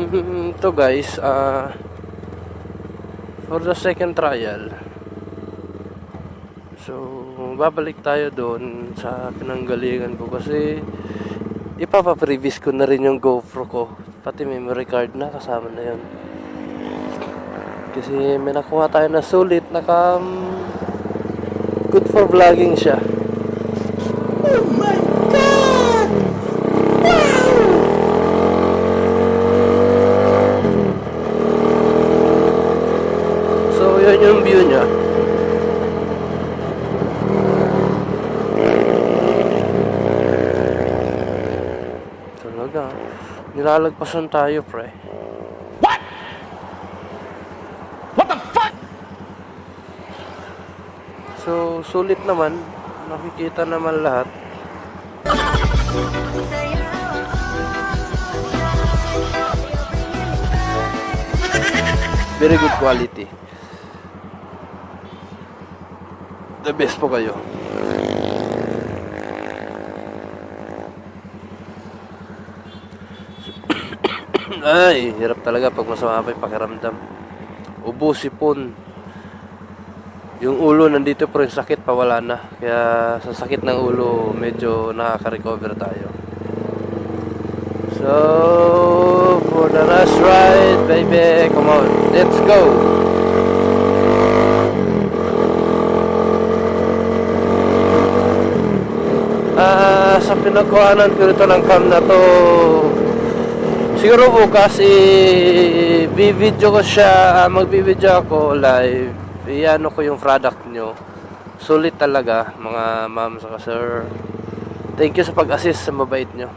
Ito guys, for the second trial. So, babalik tayo doon sa pinanggalingan ko kasi ipapa-previs ko na rin yung GoPro ko. Pati memory card na, kasama na yun. Kasi may nakuha tayo na sulit, good for vlogging siya. Oh my God! Wow! So, yun yung view niya. Talaga, nilalagpasan tayo, pre. What? What the fuck? So, sulit naman. Nakikita naman lahat. Very good quality. The best po kayo. Ay, hirap talaga pag masama pa yung pakiramdam. Ubo, sipon. Yung ulo nandito pero yung sakit pawala na. Kaya sa sakit ng ulo medyo nakaka-recover tayo. So, for the last ride, baby, come on, let's go. Sa pinagkuhanan ko ito ng cam na to, siguro bukas i-video ko siya, mag-video ako live. Iano ko yung product nyo. Sulit talaga mga ma'am saka sir. Thank you sa pag-assist, sa mabait nyo.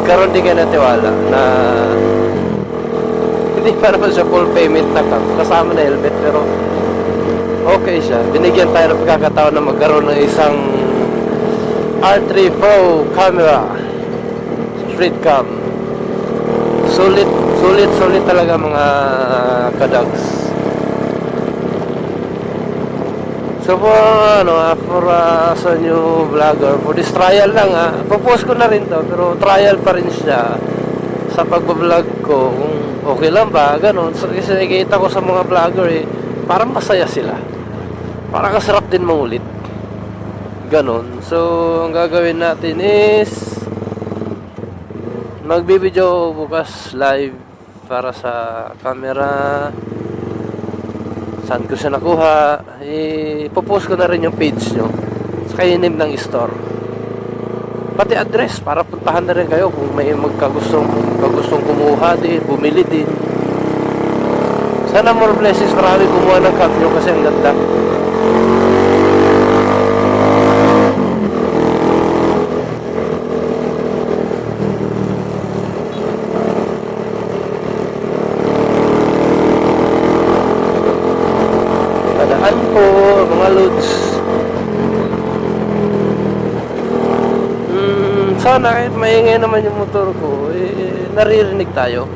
Nagkaroon din kayo na tiwala na hindi pa naman siya full payment na cam. Kasama na helmet pero okay siya. Binigyan tayo ng pagkakataon na magkaroon ng isang R3 Pro camera. Street cam. Sulit talaga mga kadags. So for sa new vlogger, for this trial lang popost ko na rin to, pero trial pa rin siya sa pagbablog ko. Kung okay lang ba, ganon. So, kasi nakikita ko sa mga vlogger parang masaya sila. Parang kasarap din mangulit. Ganon. So, ang gagawin natin is magbibideo bukas live para sa camera. Saan ko siya nakuha, ipopost ko na rin yung page nyo sa name ng store, pati address para puntahan na rin kayo kung may magkagustong kumuha din, bumili din. Sana more blessings, marami kumuha ng cam nyo kasi ang ganda. Padaan po mga loads. Sana kahit maingay naman yung motor ko, naririnig tayo.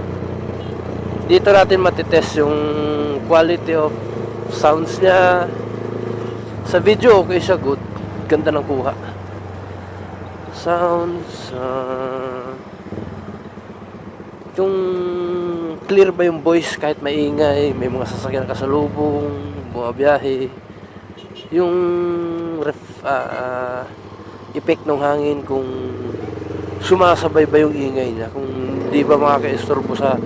Dito natin matitest yung quality of sounds niya. Sa video okay siya, good. Ganda ng kuha. Sounds, yung clear ba yung voice kahit maingay, may mga sasakyan kasalubong, bumabiyahe. Yung effect ng hangin, kung sumasabay ba yung ingay niya, kung di ba makaka-istorbo sa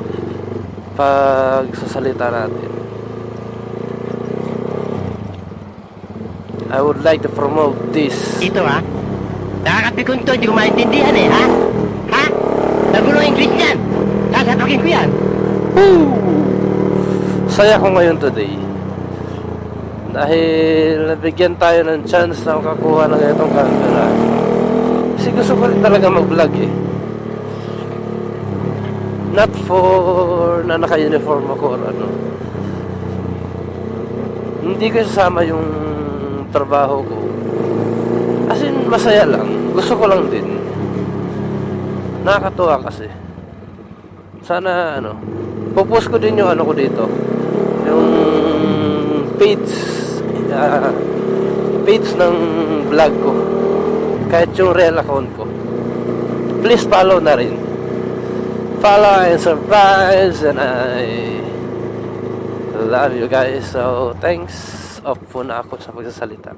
pagsasalita natin. I would like to promote this. Ito nakakapikon to, hindi ko maintindihan ha? Ha? Nagulo English yan. Sasapakin ko yan. Woo! Saya ko ngayon today. Dahil nabigyan tayo ng chance na makakuha ng itong camera. Kasi gusto ko rin talaga mag-vlog Not for na naka-uniform ako or ano. Hindi ko sasama yung trabaho ko. As in, masaya lang. Gusto ko lang din. Nakakatuwa kasi. Sana popost ko din yung ko dito. Yung page page ng vlog ko. Kahit yung real account ko. Please follow na rin. Follow and surprise, and I love you guys. So, thanks. Off po na ako sa pagsasalita.